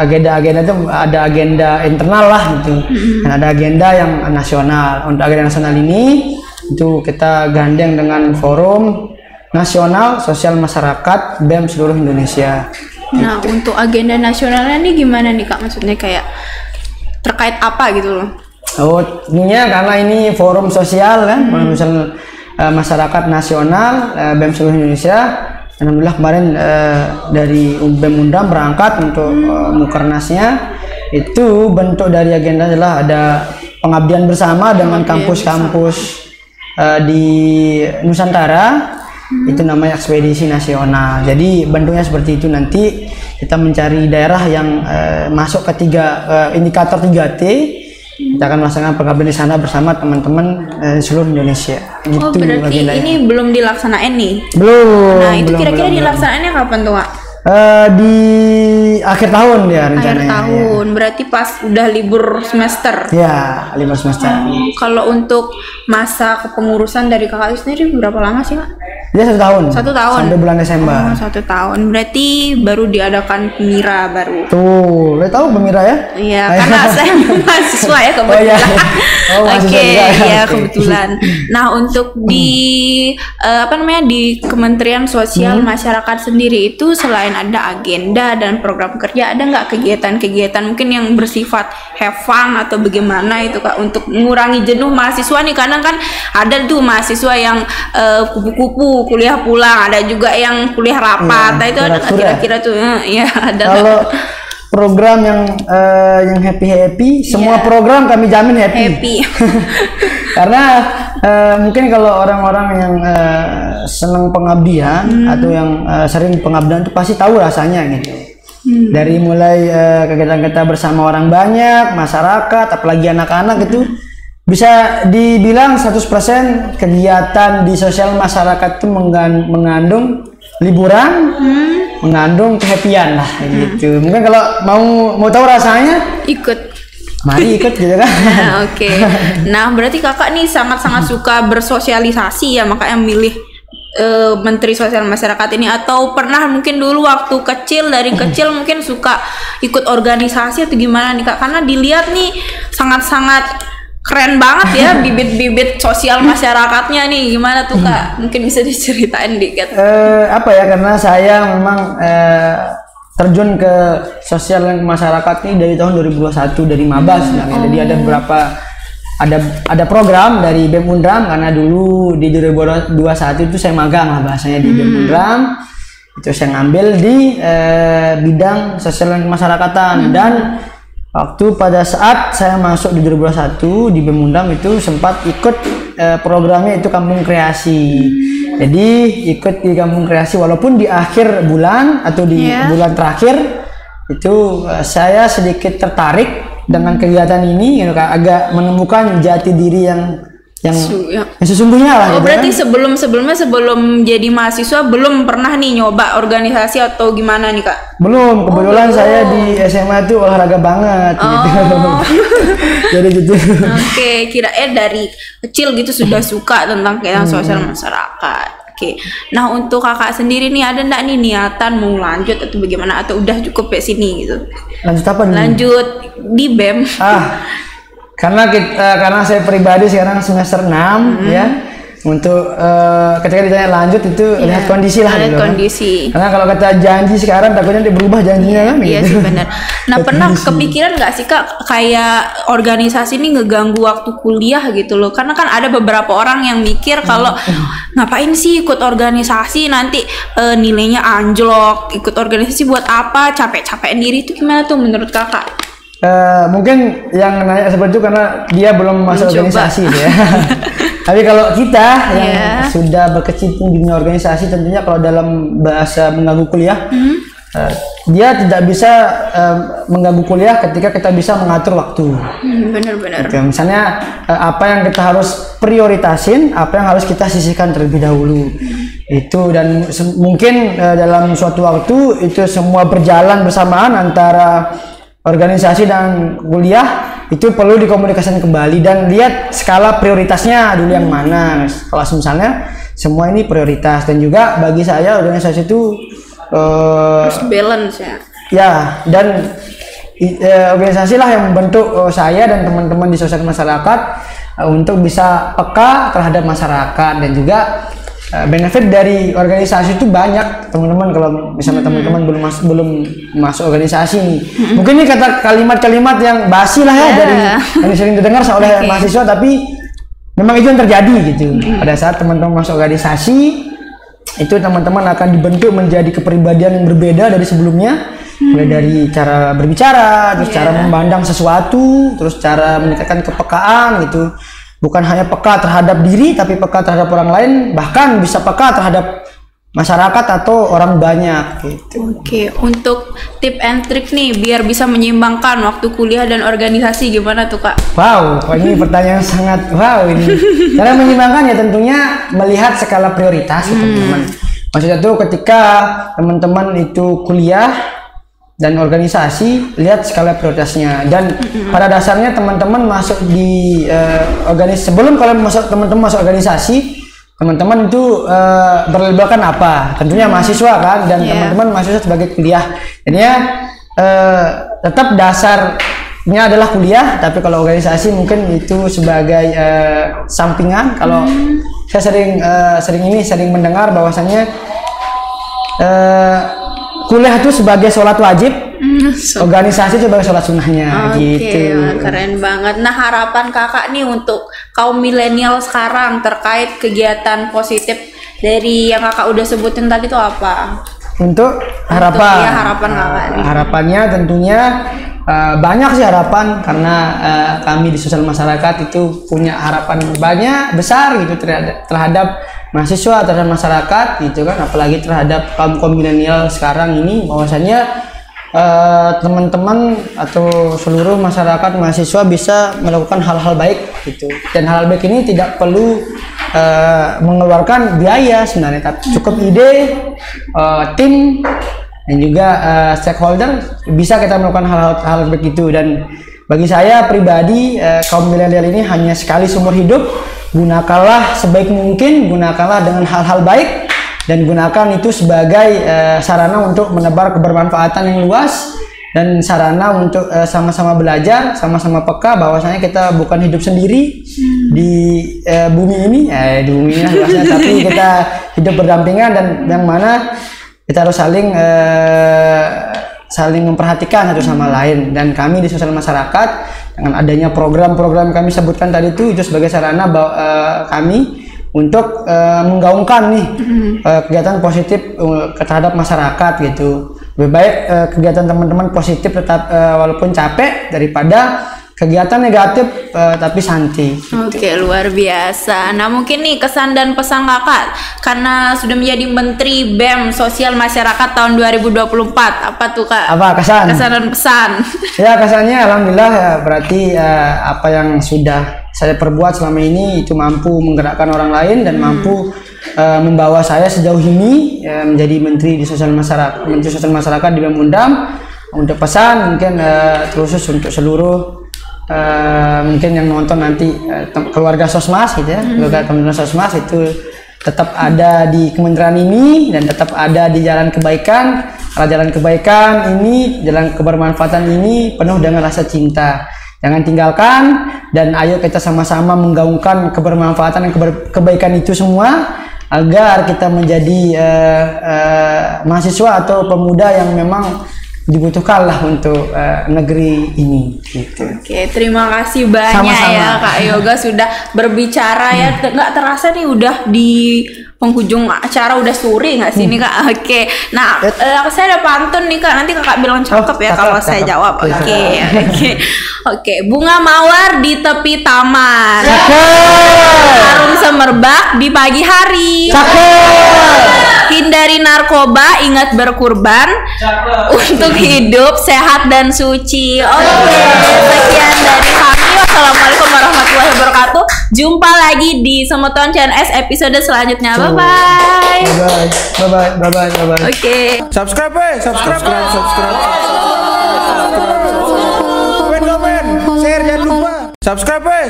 agenda-agenda itu ada agenda internal lah gitu, dan ada agenda yang nasional. Untuk agenda nasional ini itu kita gandeng dengan Forum Nasional Sosial Masyarakat BEM seluruh Indonesia. Nah untuk agenda nasionalnya nih gimana nih Kak, maksudnya kayak terkait apa gitu loh? Ininya karena ini forum sosial kan, Forum Sosial Masyarakat Nasional BEM seluruh Indonesia. Alhamdulillah kemarin dari BEM Undram berangkat untuk Mukernasnya. Itu bentuk dari agenda adalah ada pengabdian bersama dengan kampus-kampus di Nusantara. Itu namanya ekspedisi nasional. Jadi bentuknya seperti itu. Nanti kita mencari daerah yang masuk ke indikator 3T. Kita akan melaksanakan pengabdian di sana bersama teman-teman seluruh Indonesia. Gitu, berarti ini belum dilaksanain nih? Belum. Nah itu kira-kira dilaksanainnya kapan tuh Kak? Di akhir tahun ya rencananya. Akhir tahun, berarti pas udah libur semester. Ya, libur semester. Kalau untuk masa kepengurusan dari Kakak sendiri berapa lama sih Kak? Dia 1 tahun. 1 tahun. Sampai bulan Desember. 1 tahun. Berarti baru diadakan Pemira baru. Tuh, lo tahu Pemira ya? Iya, karena saya mahasiswa ya kebetulan. Ya kebetulan. Nah, untuk di di Kementerian Sosial Masyarakat sendiri itu selain ada agenda dan program kerja, ada nggak kegiatan-kegiatan mungkin yang bersifat have fun atau bagaimana itu Kak untuk mengurangi jenuh mahasiswa nih? Kadang kan ada tuh mahasiswa yang kupu-kupu kuliah pulang, ada juga yang kuliah rapat. Nah itu ada kira-kira tuh ya ada. Kalau program yang happy semua program kami jamin happy. Karena mungkin kalau orang-orang yang senang pengabdian atau yang sering pengabdian itu pasti tahu rasanya gitu. Dari mulai kegiatan kita bersama orang banyak, masyarakat, apalagi anak-anak itu bisa dibilang 100% kegiatan di sosial masyarakat itu mengandung liburan, mengandung kehappyan lah gitu. Mungkin kalau mau tahu rasanya mari ikut gitu kan. Oke. Nah, berarti Kakak nih sangat-sangat suka bersosialisasi ya, makanya milih Menteri Sosial Masyarakat ini, atau pernah mungkin dulu waktu dari kecil mungkin suka ikut organisasi atau gimana nih Kak? Karena dilihat nih sangat-sangat keren banget ya bibit-bibit sosial masyarakatnya nih, gimana tuh Kak? Mungkin bisa diceritain dikit. Karena saya memang terjun ke sosial masyarakat ini dari tahun 2021 dari Mabas. Jadi ada beberapa ada program dari BEM Undram, karena dulu di 2021 itu saya magang lah bahasanya di BEM Undram. Itu saya ngambil di bidang sosial dan kemasyarakatan, dan waktu pada saat saya masuk di 2021 di BEM Undram itu sempat ikut programnya itu Kampung Kreasi. Jadi ikut di Kampung Kreasi, walaupun di akhir bulan atau di bulan terakhir itu saya sedikit tertarik dengan kegiatan ini, agak menemukan jati diri yang sesungguhnya lah. Oh, berarti kan? sebelum jadi mahasiswa belum pernah nih nyoba organisasi atau gimana nih Kak? Belum, kebetulan saya di SMA itu olahraga banget gitu. Jadi gitu. Oke, dari kecil gitu sudah suka tentang kegiatan sosial masyarakat. Oke. Nah, untuk Kakak sendiri nih ada enggak nih niatan mau lanjut atau bagaimana, atau udah cukup ya sini gitu? Lanjut apa nih? Lanjut di BEM. Karena saya pribadi sekarang semester 6 ya. Untuk ketika ditanya lanjut itu lihat kondisi lah dulu. Kondisi. Karena kalau kata janji sekarang takutnya dia berubah janjinya kan. Iya gitu. sih benar. Nah, pernah kepikiran nggak sih Kak kayak organisasi ini ngeganggu waktu kuliah gitu loh? Karena kan ada beberapa orang yang mikir kalau ngapain sih ikut organisasi, nanti nilainya anjlok, ikut organisasi buat apa, capek-capek diri. Itu gimana tuh menurut Kakak? Mungkin yang nanya seperti itu karena dia belum masuk organisasi ya. Tapi kalau kita yang sudah berkecimpung di dunia organisasi, tentunya kalau dalam bahasa mengganggu kuliah, dia tidak bisa mengganggu kuliah ketika kita bisa mengatur waktu. Benar-benar. Misalnya apa yang kita harus prioritasin, apa yang harus kita sisihkan terlebih dahulu. Itu, dan mungkin dalam suatu waktu itu semua berjalan bersamaan antara organisasi dan kuliah, itu perlu dikomunikasikan kembali dan lihat skala prioritasnya dulu yang mana. Kalau misalnya semua ini prioritas, dan juga bagi saya organisasi itu harus balance ya. Ya, dan organisasi lah yang membentuk saya dan teman-teman di sosial masyarakat untuk bisa peka terhadap masyarakat, dan juga benefit dari organisasi itu banyak teman-teman. Kalau misalnya teman-teman belum masuk organisasi nih, mungkin ini kata kalimat-kalimat yang basi lah ya, dari yang sering didengar oleh mahasiswa, tapi memang itu yang terjadi gitu. Pada saat teman-teman masuk organisasi, itu teman-teman akan dibentuk menjadi kepribadian yang berbeda dari sebelumnya, mulai dari cara berbicara, terus cara memandang sesuatu, terus cara meningkatkan kepekaan gitu. Bukan hanya peka terhadap diri, tapi peka terhadap orang lain, bahkan bisa peka terhadap masyarakat atau orang banyak gitu. Oke, untuk tip and trick nih biar bisa menyeimbangkan waktu kuliah dan organisasi, gimana tuh Kak? Wow, ini pertanyaan sangat wow ini. Cara menyeimbangkan ya tentunya melihat skala prioritas teman-teman. Maksudnya tuh ketika teman-teman itu kuliah dan organisasi, lihat skala prioritasnya, dan pada dasarnya teman-teman masuk di organisasi, sebelum kalian teman-teman masuk organisasi, teman-teman itu berlabelkan apa? Tentunya mahasiswa kan, dan teman-teman mahasiswa sebagai kuliah. Jadinya tetap dasarnya adalah kuliah, tapi kalau organisasi mungkin itu sebagai sampingan. Kalau saya sering mendengar bahwasannya kuliah itu sebagai sholat wajib, organisasi sebagai sholat sunnahnya. Gitu. Keren banget. Nah, harapan Kakak nih untuk kaum milenial sekarang terkait kegiatan positif dari yang Kakak udah sebutin tadi itu apa? Untuk harapan. Harapan Kakak nih. Harapannya tentunya banyak sih harapan, karena kami di sosial masyarakat itu punya harapan banyak besar gitu terhadap mahasiswa, terhadap masyarakat gitu kan, apalagi terhadap kaum milenial sekarang ini, bahwasannya teman-teman atau seluruh masyarakat mahasiswa bisa melakukan hal-hal baik gitu, dan hal baik ini tidak perlu mengeluarkan biaya sebenarnya, tapi cukup ide, tim, dan juga stakeholder, bisa kita melakukan hal-hal begitu. Dan bagi saya pribadi, kaum milenial ini hanya sekali seumur hidup, gunakanlah sebaik mungkin, gunakanlah dengan hal-hal baik, dan gunakan itu sebagai sarana untuk menebar kebermanfaatan yang luas, dan sarana untuk sama-sama belajar, sama-sama peka bahwasanya kita bukan hidup sendiri di bumi ini, di bumi ini luasnya, tapi kita hidup berdampingan, dan yang mana kita harus saling memperhatikan satu sama lain, dan kami di sosial masyarakat dengan adanya program-program kami sebutkan tadi itu sebagai sarana kami untuk menggaungkan nih kegiatan positif terhadap masyarakat gitu. Lebih baik kegiatan teman-teman positif tetap walaupun capek daripada kegiatan negatif tapi santai. Oke, luar biasa. Nah, mungkin nih kesan dan pesan kakak karena sudah menjadi Menteri BEM Sosial Masyarakat tahun 2024. Apa tuh kak? Apa kesan? Kesan dan pesan. Ya, kesannya alhamdulillah ya, berarti apa yang sudah saya perbuat selama ini itu mampu menggerakkan orang lain dan mampu membawa saya sejauh ini menjadi Menteri di Sosial Masyarakat di BEM Undam. Untuk pesan mungkin khusus untuk seluruh mungkin yang nonton nanti keluarga Sosmas gitu ya, keluarga Kementerian Sosmas itu tetap ada di kementerian ini dan tetap ada di jalan kebaikan. Karena jalan kebaikan ini, jalan kebermanfaatan ini penuh dengan rasa cinta. Jangan tinggalkan dan ayo kita sama-sama menggaungkan kebermanfaatan dan kebaikan itu semua agar kita menjadi mahasiswa atau pemuda yang memang dibutuhkan lah untuk negeri ini gitu. Oke, terima kasih banyak. Sama-sama. Ya Kak Yoga sudah berbicara ya, nggak terasa nih udah di penghujung acara, udah sore nggak sih nih Kak? Oke, nah saya ada pantun nih Kak, nanti Kakak bilang cakep ya kalau saya jawab. Oke, bunga mawar di tepi taman, harum semerbak di pagi hari. Hindari narkoba, ingat berkurban untuk hidup sehat dan suci. Oke, sekian dari kami. Wassalamualaikum warahmatullahi wabarakatuh. Jumpa lagi di Semeton CNS episode selanjutnya. Bye bye. Oke. Subscribe. Komen, share jangan lupa. Subscribe.